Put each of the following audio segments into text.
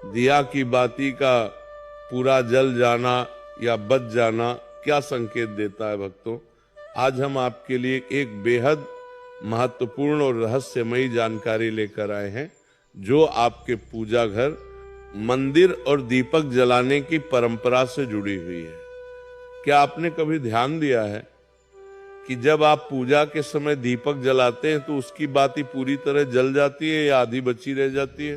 दिया की बाती का पूरा जल जाना या बच जाना क्या संकेत देता है भक्तों? आज हम आपके लिए एक बेहद महत्वपूर्ण और रहस्यमयी जानकारी लेकर आए हैं, जो आपके पूजा घर, मंदिर और दीपक जलाने की परंपरा से जुड़ी हुई है। क्या आपने कभी ध्यान दिया है कि जब आप पूजा के समय दीपक जलाते हैं तो उसकी बाती पूरी तरह जल जाती है या आधी बची रह जाती है?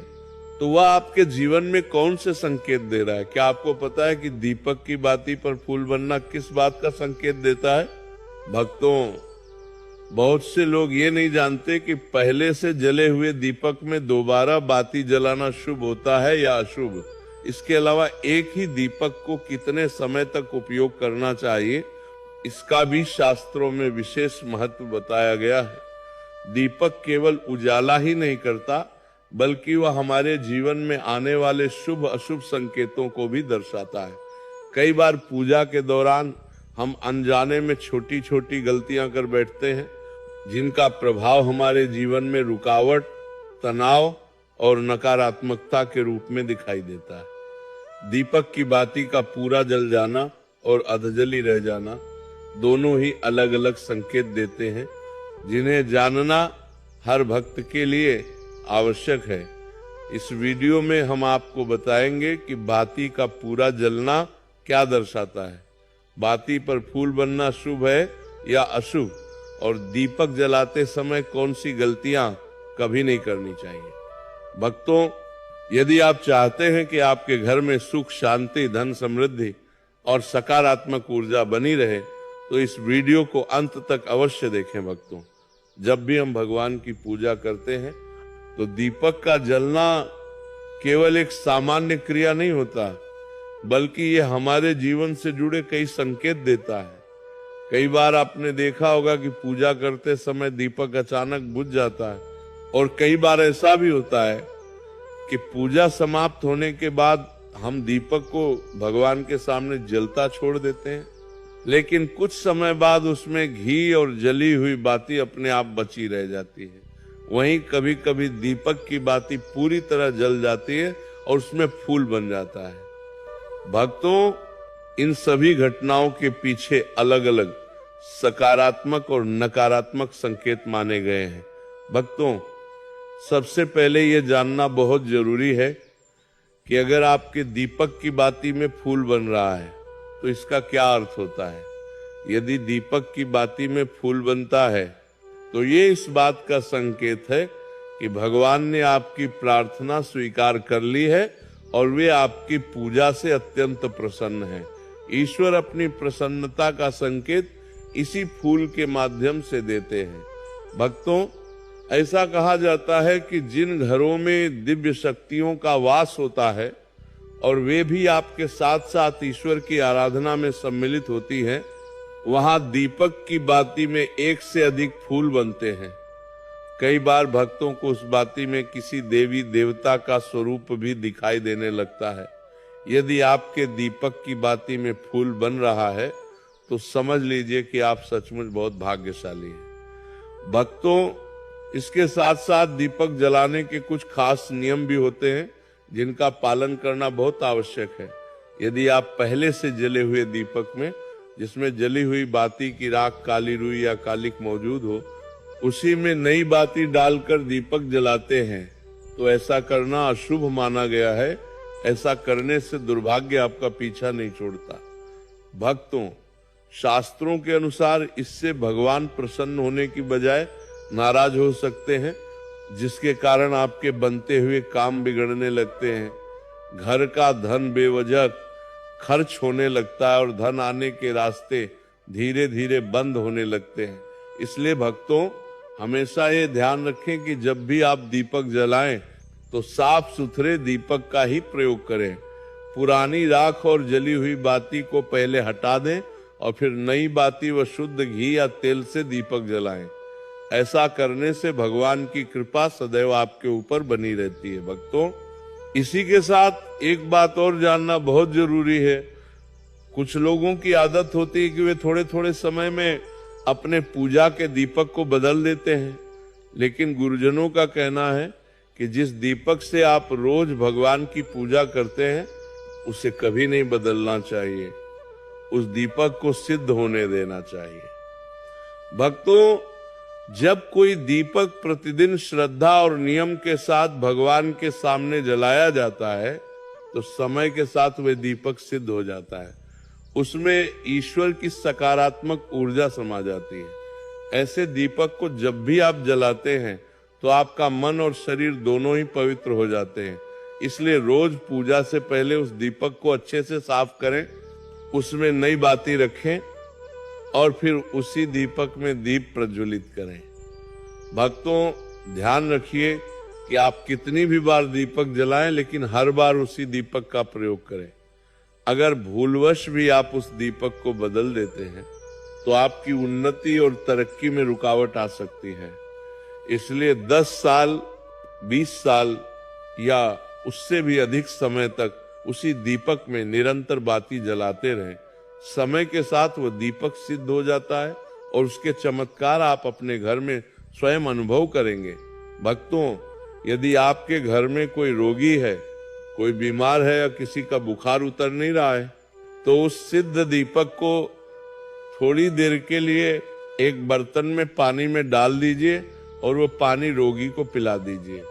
तो वह आपके जीवन में कौन से संकेत दे रहा है? क्या आपको पता है कि दीपक की बाती पर फूल बनना किस बात का संकेत देता है? भक्तों, बहुत से लोग ये नहीं जानते कि पहले से जले हुए दीपक में दोबारा बाती जलाना शुभ होता है या अशुभ। इसके अलावा एक ही दीपक को कितने समय तक उपयोग करना चाहिए, इसका भी शास्त्रों में विशेष महत्व बताया गया है। दीपक केवल उजाला ही नहीं करता, बल्कि वह हमारे जीवन में आने वाले शुभ अशुभ संकेतों को भी दर्शाता है। कई बार पूजा के दौरान हम अनजाने में छोटी छोटी गलतियां कर बैठते हैं, जिनका प्रभाव हमारे जीवन में रुकावट, तनाव और नकारात्मकता के रूप में दिखाई देता है। दीपक की बाती का पूरा जल जाना और अधजली रह जाना दोनों ही अलग अलग संकेत देते हैं, जिन्हें जानना हर भक्त के लिए आवश्यक है। इस वीडियो में हम आपको बताएंगे कि बाती का पूरा जलना क्या दर्शाता है, बाती पर फूल बनना शुभ है या अशुभ, और दीपक जलाते समय कौन सी गलतियां कभी नहीं करनी चाहिए। भक्तों, यदि आप चाहते हैं कि आपके घर में सुख, शांति, धन, समृद्धि और सकारात्मक ऊर्जा बनी रहे, तो इस वीडियो को अंत तक अवश्य देखें। भक्तों, जब भी हम भगवान की पूजा करते हैं तो दीपक का जलना केवल एक सामान्य क्रिया नहीं होता, बल्कि ये हमारे जीवन से जुड़े कई संकेत देता है। कई बार आपने देखा होगा कि पूजा करते समय दीपक अचानक बुझ जाता है, और कई बार ऐसा भी होता है कि पूजा समाप्त होने के बाद हम दीपक को भगवान के सामने जलता छोड़ देते हैं, लेकिन कुछ समय बाद उसमें घी और जली हुई बाती अपने आप बची रह जाती है। वहीं कभी कभी दीपक की बाती पूरी तरह जल जाती है और उसमें फूल बन जाता है। भक्तों, इन सभी घटनाओं के पीछे अलग अलग सकारात्मक और नकारात्मक संकेत माने गए हैं। भक्तों, सबसे पहले यह जानना बहुत जरूरी है कि अगर आपके दीपक की बाती में फूल बन रहा है तो इसका क्या अर्थ होता है। यदि दीपक की बाती में फूल बनता है तो ये इस बात का संकेत है कि भगवान ने आपकी प्रार्थना स्वीकार कर ली है और वे आपकी पूजा से अत्यंत प्रसन्न हैं। ईश्वर अपनी प्रसन्नता का संकेत इसी फूल के माध्यम से देते हैं। भक्तों, ऐसा कहा जाता है कि जिन घरों में दिव्य शक्तियों का वास होता है और वे भी आपके साथ साथ ईश्वर की आराधना में सम्मिलित होती हैं, वहां दीपक की बाती में एक से अधिक फूल बनते हैं। कई बार भक्तों को उस बाती में किसी देवी देवता का स्वरूप भी दिखाई देने लगता है। यदि आपके दीपक की बाती में फूल बन रहा है तो समझ लीजिए कि आप सचमुच बहुत भाग्यशाली हैं। भक्तों, इसके साथ साथ दीपक जलाने के कुछ खास नियम भी होते हैं, जिनका पालन करना बहुत आवश्यक है। यदि आप पहले से जले हुए दीपक में, जिसमें जली हुई बाती की राख, काली रुई या कालिक मौजूद हो, उसी में नई बाती डालकर दीपक जलाते हैं तो ऐसा करना अशुभ माना गया है। ऐसा करने से दुर्भाग्य आपका पीछा नहीं छोड़ता। भक्तों, शास्त्रों के अनुसार इससे भगवान प्रसन्न होने की बजाय नाराज हो सकते हैं, जिसके कारण आपके बनते हुए काम बिगड़ने लगते हैं। घर का धन बेवजह खर्च होने लगता है और धन आने के रास्ते धीरे धीरे बंद होने लगते हैं। इसलिए भक्तों, हमेशा ये ध्यान रखें कि जब भी आप दीपक जलाएं तो साफ सुथरे दीपक का ही प्रयोग करें। पुरानी राख और जली हुई बाती को पहले हटा दें और फिर नई बाती व शुद्ध घी या तेल से दीपक जलाएं। ऐसा करने से भगवान की कृपा सदैव आपके ऊपर बनी रहती है। भक्तों, इसी के साथ एक बात और जानना बहुत जरूरी है। कुछ लोगों की आदत होती है कि वे थोड़े थोड़े समय में अपने पूजा के दीपक को बदल देते हैं, लेकिन गुरुजनों का कहना है कि जिस दीपक से आप रोज भगवान की पूजा करते हैं उसे कभी नहीं बदलना चाहिए, उस दीपक को सिद्ध होने देना चाहिए। भक्तों, जब कोई दीपक प्रतिदिन श्रद्धा और नियम के साथ भगवान के सामने जलाया जाता है तो समय के साथ वह दीपक सिद्ध हो जाता है, उसमें ईश्वर की सकारात्मक ऊर्जा समा जाती है। ऐसे दीपक को जब भी आप जलाते हैं तो आपका मन और शरीर दोनों ही पवित्र हो जाते हैं। इसलिए रोज पूजा से पहले उस दीपक को अच्छे से साफ करें, उसमें नई बाती रखें और फिर उसी दीपक में दीप प्रज्वलित करें। भक्तों, ध्यान रखिए कि आप कितनी भी बार दीपक जलाएं, लेकिन हर बार उसी दीपक का प्रयोग करें। अगर भूलवश भी आप उस दीपक को बदल देते हैं तो आपकी उन्नति और तरक्की में रुकावट आ सकती है। इसलिए 10 साल, 20 साल या उससे भी अधिक समय तक उसी दीपक में निरंतर बाती जलाते रहें। समय के साथ वह दीपक सिद्ध हो जाता है और उसके चमत्कार आप अपने घर में स्वयं अनुभव करेंगे। भक्तों, यदि आपके घर में कोई रोगी है, कोई बीमार है या किसी का बुखार उतर नहीं रहा है, तो उस सिद्ध दीपक को थोड़ी देर के लिए एक बर्तन में पानी में डाल दीजिए और वो पानी रोगी को पिला दीजिए।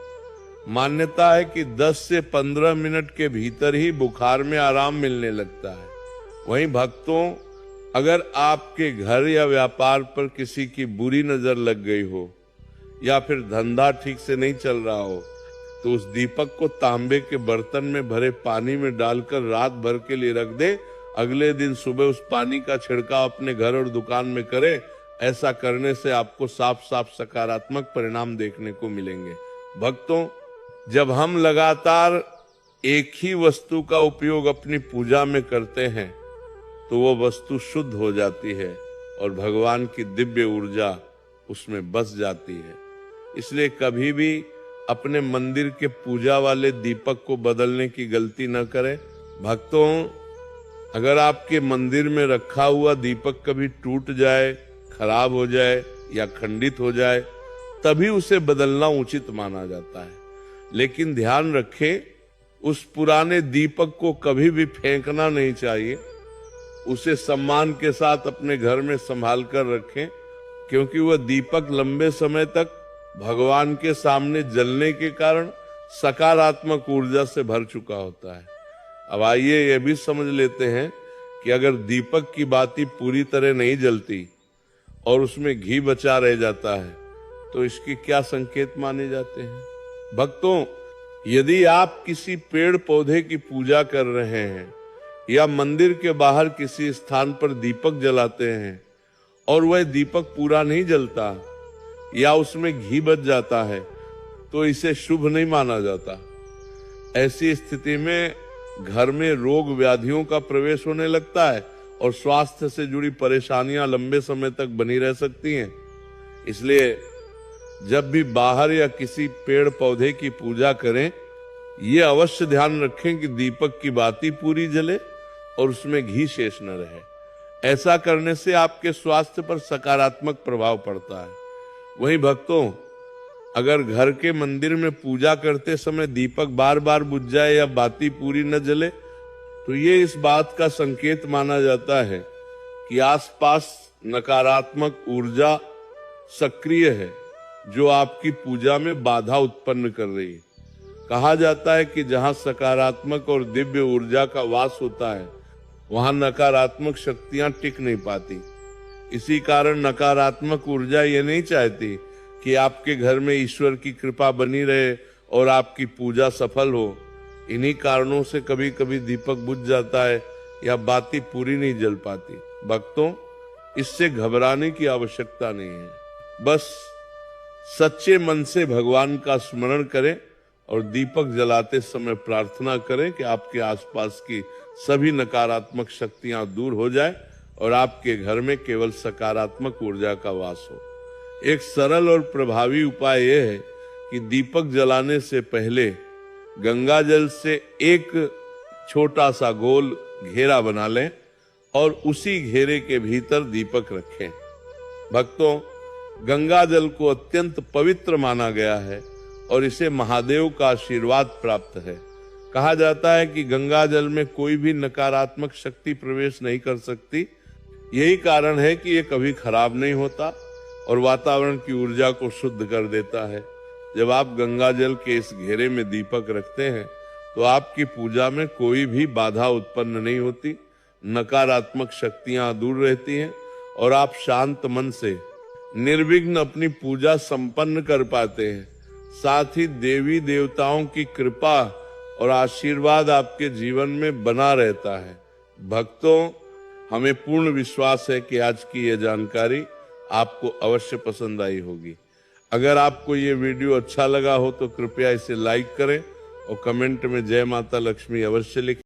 मान्यता है कि 10 से 15 मिनट के भीतर ही बुखार में आराम मिलने लगता है। वहीं भक्तों, अगर आपके घर या व्यापार पर किसी की बुरी नजर लग गई हो या फिर धंधा ठीक से नहीं चल रहा हो तो उस दीपक को तांबे के बर्तन में भरे पानी में डालकर रात भर के लिए रख दे। अगले दिन सुबह उस पानी का छिड़काव अपने घर और दुकान में करें। ऐसा करने से आपको साफ साफ सकारात्मक परिणाम देखने को मिलेंगे। भक्तों, जब हम लगातार एक ही वस्तु का उपयोग अपनी पूजा में करते हैं तो वो वस्तु शुद्ध हो जाती है और भगवान की दिव्य ऊर्जा उसमें बस जाती है। इसलिए कभी भी अपने मंदिर के पूजा वाले दीपक को बदलने की गलती न करें। भक्तों, अगर आपके मंदिर में रखा हुआ दीपक कभी टूट जाए, खराब हो जाए या खंडित हो जाए तभी उसे बदलना उचित माना जाता है। लेकिन ध्यान रखें, उस पुराने दीपक को कभी भी फेंकना नहीं चाहिए। उसे सम्मान के साथ अपने घर में संभाल कर रखें, क्योंकि वह दीपक लंबे समय तक भगवान के सामने जलने के कारण सकारात्मक ऊर्जा से भर चुका होता है। अब आइए यह भी समझ लेते हैं कि अगर दीपक की बाती पूरी तरह नहीं जलती और उसमें घी बचा रह जाता है तो इसके क्या संकेत माने जाते हैं। भक्तों, यदि आप किसी पेड़ पौधे की पूजा कर रहे हैं या मंदिर के बाहर किसी स्थान पर दीपक जलाते हैं और वह दीपक पूरा नहीं जलता या उसमें घी बच जाता है तो इसे शुभ नहीं माना जाता। ऐसी स्थिति में घर में रोग व्याधियों का प्रवेश होने लगता है और स्वास्थ्य से जुड़ी परेशानियां लंबे समय तक बनी रह सकती हैं। इसलिए जब भी बाहर या किसी पेड़ पौधे की पूजा करें, ये अवश्य ध्यान रखें कि दीपक की बाती पूरी जले और उसमें घी शेष न रहे। ऐसा करने से आपके स्वास्थ्य पर सकारात्मक प्रभाव पड़ता है। वहीं भक्तों, अगर घर के मंदिर में पूजा करते समय दीपक बार बार बुझ जाए या बाती पूरी न जले तो ये इस बात का संकेत माना जाता है कि आसपास नकारात्मक ऊर्जा सक्रिय है जो आपकी पूजा में बाधा उत्पन्न कर रही है। कहा जाता है कि जहां सकारात्मक और दिव्य ऊर्जा का वास होता है वहां नकारात्मक शक्तियां टिक नहीं पाती। इसी कारण नकारात्मक ऊर्जा ये नहीं चाहती कि आपके घर में ईश्वर की कृपा बनी रहे और आपकी पूजा सफल हो। इन्हीं कारणों से कभी कभी दीपक बुझ जाता है या बाती पूरी नहीं जल पाती। भक्तों, इससे घबराने की आवश्यकता नहीं है। बस सच्चे मन से भगवान का स्मरण करें और दीपक जलाते समय प्रार्थना करें कि आपके आसपास की सभी नकारात्मक शक्तियां दूर हो जाए और आपके घर में केवल सकारात्मक ऊर्जा का वास हो। एक सरल और प्रभावी उपाय यह है कि दीपक जलाने से पहले गंगा जल से एक छोटा सा गोल घेरा बना लें और उसी घेरे के भीतर दीपक रखें। भक्तों, गंगा जल को अत्यंत पवित्र माना गया है और इसे महादेव का आशीर्वाद प्राप्त है। कहा जाता है कि गंगा जल में कोई भी नकारात्मक शक्ति प्रवेश नहीं कर सकती। यही कारण है कि ये कभी खराब नहीं होता और वातावरण की ऊर्जा को शुद्ध कर देता है। जब आप गंगा जल के इस घेरे में दीपक रखते हैं तो आपकी पूजा में कोई भी बाधा उत्पन्न नहीं होती, नकारात्मक शक्तियां दूर रहती हैं और आप शांत मन से निर्विघ्न अपनी पूजा संपन्न कर पाते हैं। साथ ही देवी देवताओं की कृपा और आशीर्वाद आपके जीवन में बना रहता है। भक्तों, हमें पूर्ण विश्वास है कि आज की यह जानकारी आपको अवश्य पसंद आई होगी। अगर आपको ये वीडियो अच्छा लगा हो तो कृपया इसे लाइक करें और कमेंट में जय माता लक्ष्मी अवश्य लिखें।